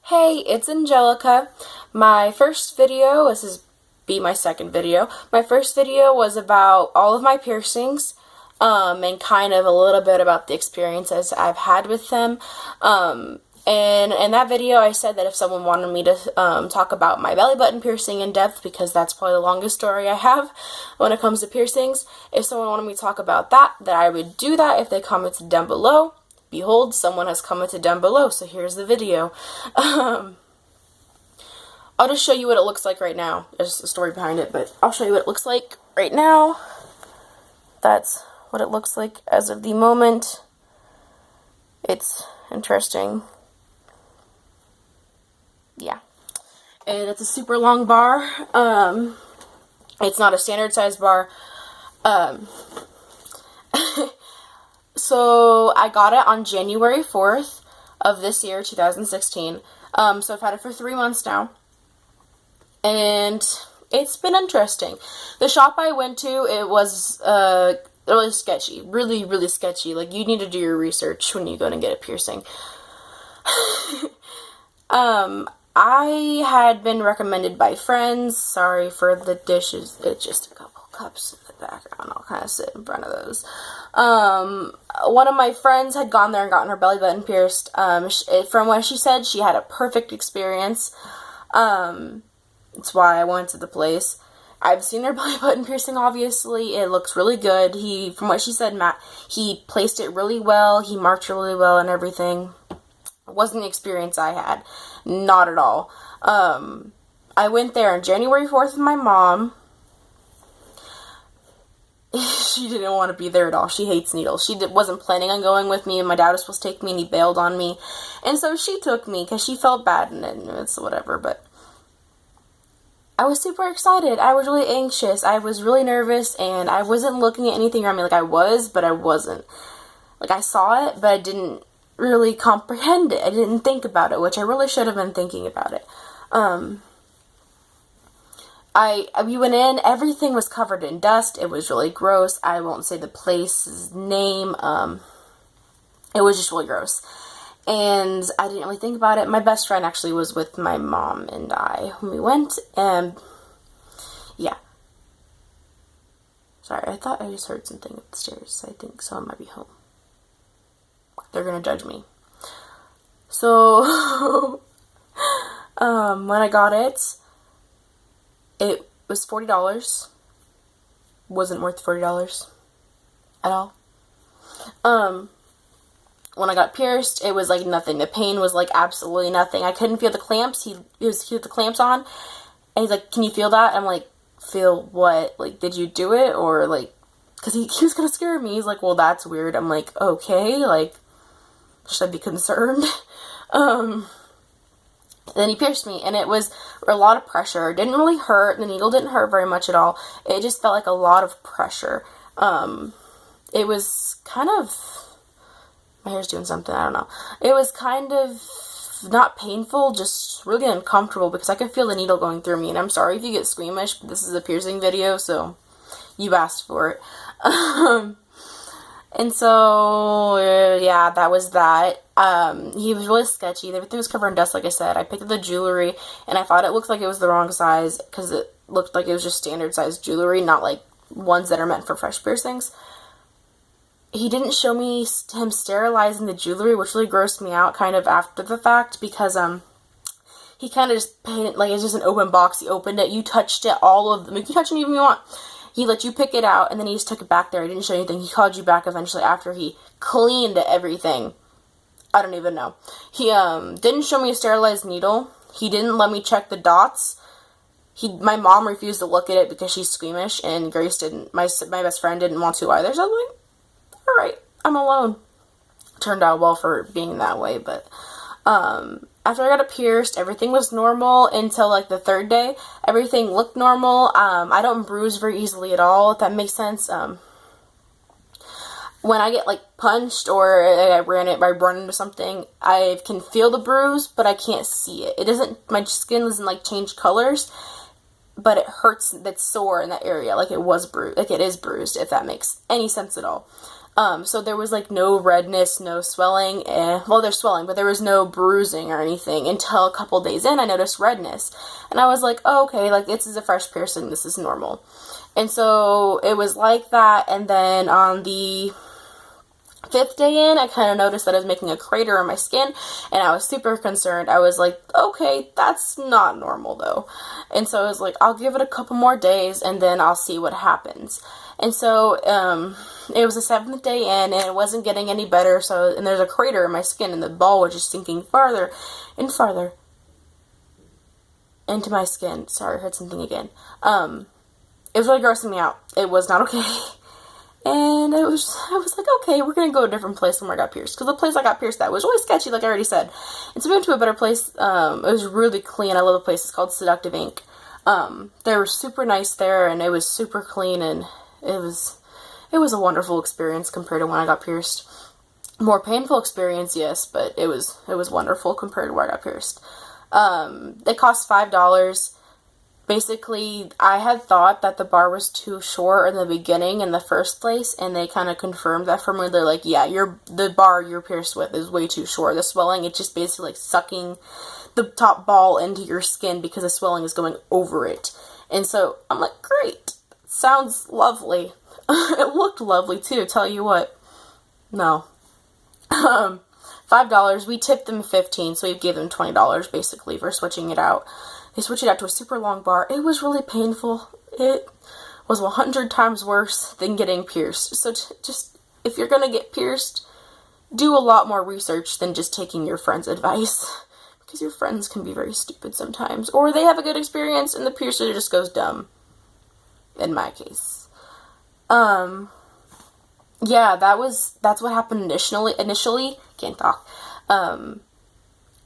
Hey, it's Angelica. My first video, this is be my second video. My first video was about all of my piercings, and kind of a little bit about the experiences I've had with them. And in that video, I said that if someone wanted me to talk about my belly button piercing in depth, because that's probably the longest story I have when it comes to piercings, if someone wanted me to talk about that I would do that if they commented down below. Behold, someone has commented down below, so here's the video. I'll just show you what it looks like right now. There's a story behind it, but I'll show you what it looks like right now. That's what it looks like as of the moment. It's interesting. Yeah. And it's a super long bar. It's not a standard size bar. So I got it on January 4th of this year, 2016. So I've had it for 3 months now. And it's been interesting. The shop I went to, it was really sketchy. Really, really sketchy. Like, you need to do your research when you go and get a piercing. I had been recommended by friends. Sorry for the dishes. It's just a couple cups in the background. I'll kind of sit in front of those. One of my friends had gone there and gotten her belly button pierced. From what she said, she had a perfect experience. That's why I went to the place. I've seen her belly button piercing, obviously. It looks really good. From what she said, he placed it really well. He marked really well and everything. It wasn't the experience I had. Not at all. I went there on January 4th with my mom. She didn't want to be there at all. She hates needles. She wasn't planning on going with me, and my dad was supposed to take me, and he bailed on me. And so she took me, because she felt bad, and it's whatever, but I was super excited. I was really anxious. I was really nervous, and I wasn't looking at anything around me. Like, I was, but I wasn't. Like, I saw it, but I didn't really comprehend it. I didn't think about it, which I really should have been thinking about it. We went in, everything was covered in dust. It was really gross. I won't say the place's name. It was just really gross. And I didn't really think about it. My best friend actually was with my mom and I when we went, and yeah. Sorry, I thought I just heard something upstairs. I think someone might be home. They're gonna judge me. So, when I got it was $40. Wasn't worth $40 at all. When I got pierced, it was like nothing. The pain was like absolutely nothing. I couldn't feel the clamps. He had the clamps on, and he's like, "Can you feel that?" I'm like, "Feel what? Like, did you do it?" Or like, because he was gonna scare me. He's like, "Well, that's weird." I'm like, "Okay, like, should I be concerned?" Then he pierced me, and it was a lot of pressure. It didn't really hurt. The needle didn't hurt very much at all. It just felt like a lot of pressure. It was kind of, my hair's doing something, I don't know. It was kind of not painful, just really uncomfortable, because I could feel the needle going through me. And I'm sorry if you get squeamish, but this is a piercing video, so you asked for it. And so, yeah, that was that. He was really sketchy. Everything was covered in dust, like I said. I picked up the jewelry, and I thought it looked like it was the wrong size, because it looked like it was just standard size jewelry, not like ones that are meant for fresh piercings. He didn't show me him sterilizing the jewelry, which really grossed me out kind of after the fact, because he kind of just painted, like, it's just an open box. He opened it, you touched it, all of them. You can touch anything you want. He let you pick it out, and then he just took it back there. He didn't show anything. He called you back eventually after he cleaned everything. I don't even know. He didn't show me a sterilized needle. He didn't let me check the dots. My mom refused to look at it because she's squeamish, and Grace didn't. My best friend didn't want to either. So I was like, all right, I'm alone. Turned out well for being that way, but after I got it pierced, everything was normal until like the third day. Everything looked normal. I don't bruise very easily at all, if that makes sense. When I get like punched or I run into something, I can feel the bruise, but I can't see it. It doesn't, my skin doesn't like change colors, but it hurts, that's sore in that area, like it was bruised, like it is bruised, if that makes any sense at all. So there was like no redness, no swelling. Well, there's swelling, but there was no bruising or anything until a couple days in. I noticed redness, and I was like, oh, okay, like this is a fresh piercing. This is normal. And so it was like that. And then on the 5th day in, I kind of noticed that I was making a crater on my skin, and I was super concerned. I was like, okay, that's not normal though. And so I was like, I'll give it a couple more days, and then I'll see what happens. And so it was the 7th day in, and it wasn't getting any better. So, and there's a crater in my skin, and the ball was just sinking farther and farther into my skin. Sorry, I heard something again. It was really grossing me out. It was not okay. And I was like, okay, we're going to go to a different place than where I got pierced. Because the place I got pierced at was really sketchy, like I already said. And so we went to a better place. It was really clean. I love the place. It's called Seductive Ink. They were super nice there, and it was super clean, and it was a wonderful experience compared to when I got pierced. More painful experience, yes, but it was wonderful compared to where I got pierced. It cost $5. Basically, I had thought that the bar was too short in the beginning in the first place, and they kind of confirmed that for me. They're like, yeah, the bar you're pierced with is way too short. The swelling, it's just basically like sucking the top ball into your skin because the swelling is going over it. And so I'm like, great, sounds lovely. It looked lovely too, tell you what. No. $5, we tipped them $15, so we gave them $20 basically for switching it out. They switched it out to a super long bar. It was really painful. It was 100 times worse than getting pierced. So just, if you're gonna get pierced, do a lot more research than just taking your friend's advice. Because your friends can be very stupid sometimes. Or they have a good experience and the piercer just goes dumb. In my case. Yeah, that's what happened initially. Can't talk. And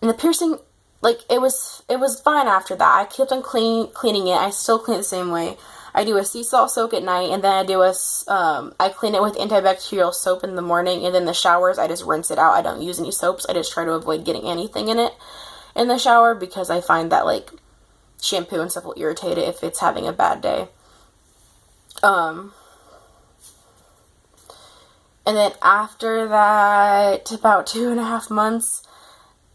the piercing, like, it was fine after that. I kept on cleaning it. I still clean it the same way. I do a sea salt soak at night, and then I clean it with antibacterial soap in the morning, and then the showers, I just rinse it out. I don't use any soaps. I just try to avoid getting anything in it in the shower, because I find that, like, shampoo and stuff will irritate it if it's having a bad day. And then after that, about 2.5 months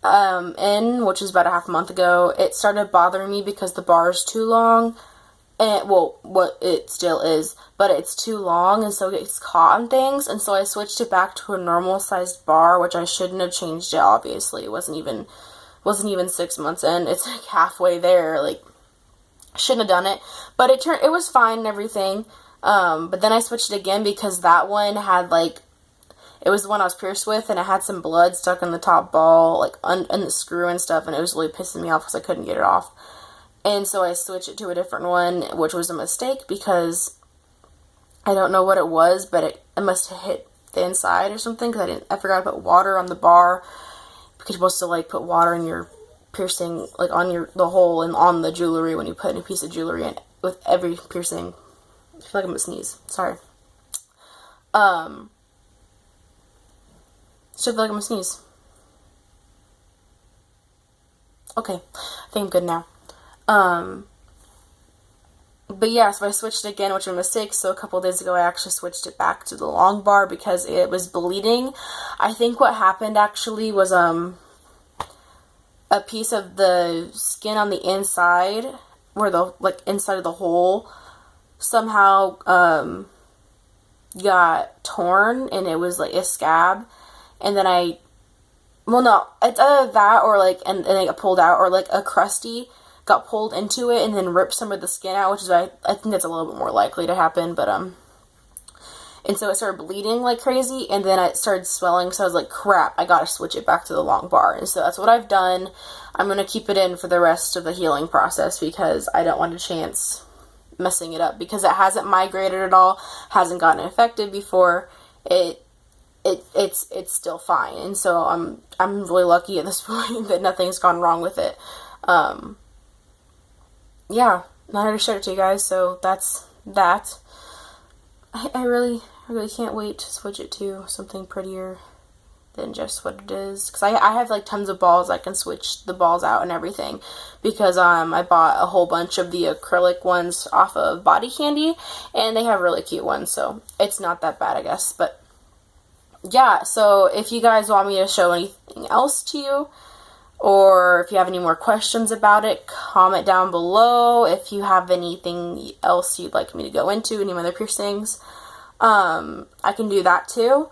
which is about a half a month ago, it started bothering me because the bar is too long. And, well, what it still is, but it's too long, and so it gets caught on things, and so I switched it back to a normal sized bar, which I shouldn't have changed it, obviously. It wasn't even 6 months in. It's like halfway there, like, shouldn't have done it. But it was fine and everything. But then I switched it again because that one had, like, it was the one I was pierced with, and it had some blood stuck in the top ball, like, in the screw and stuff, and it was really pissing me off because I couldn't get it off. And so I switched it to a different one, which was a mistake because I don't know what it was, but it must have hit the inside or something, because I forgot to put water on the bar, because you're supposed to, like, put water in your piercing, like, on the hole and on the jewelry when you put a piece of jewelry in with every piercing. I feel like I'm gonna sneeze. Sorry. Still feel like I'm gonna sneeze. Okay. I think I'm good now. But yeah, so I switched it again, which was a mistake. So a couple days ago, I actually switched it back to the long bar because it was bleeding. I think what happened actually was, a piece of the skin on the inside, where the, like, inside of the hole, somehow, got torn, and it was, like, a scab. And then it's either that, or, like, and it got pulled out, or, like, a crusty got pulled into it and then ripped some of the skin out, which is, I think that's a little bit more likely to happen, but, and so it started bleeding like crazy, and then it started swelling, so I was like, crap, I gotta switch it back to the long bar, and so that's what I've done. I'm gonna keep it in for the rest of the healing process, because I don't want a chance messing it up, because it hasn't migrated at all, hasn't gotten infected before, it's still fine, and so I'm really lucky at this point that nothing's gone wrong with it. Yeah, not here to share it to you guys, so that's that. I really can't wait to switch it to something prettier than just what it is, because I have, like, tons of balls. I can switch the balls out and everything, because I bought a whole bunch of the acrylic ones off of Body Candy, and they have really cute ones, so it's not that bad, I guess. But yeah, so if you guys want me to show anything else to you, or if you have any more questions about it, comment down below. If you have anything else you'd like me to go into, any other piercings, I can do that too.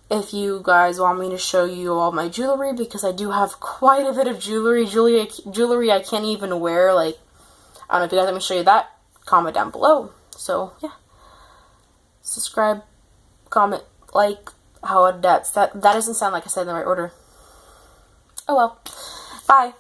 If you guys want me to show you all my jewelry, because I do have quite a bit of jewelry I can't even wear, like, I don't know if you guys want me to show you that, comment down below. So, yeah. Subscribe, comment, like, that doesn't sound like I said in the right order. Oh well. Bye.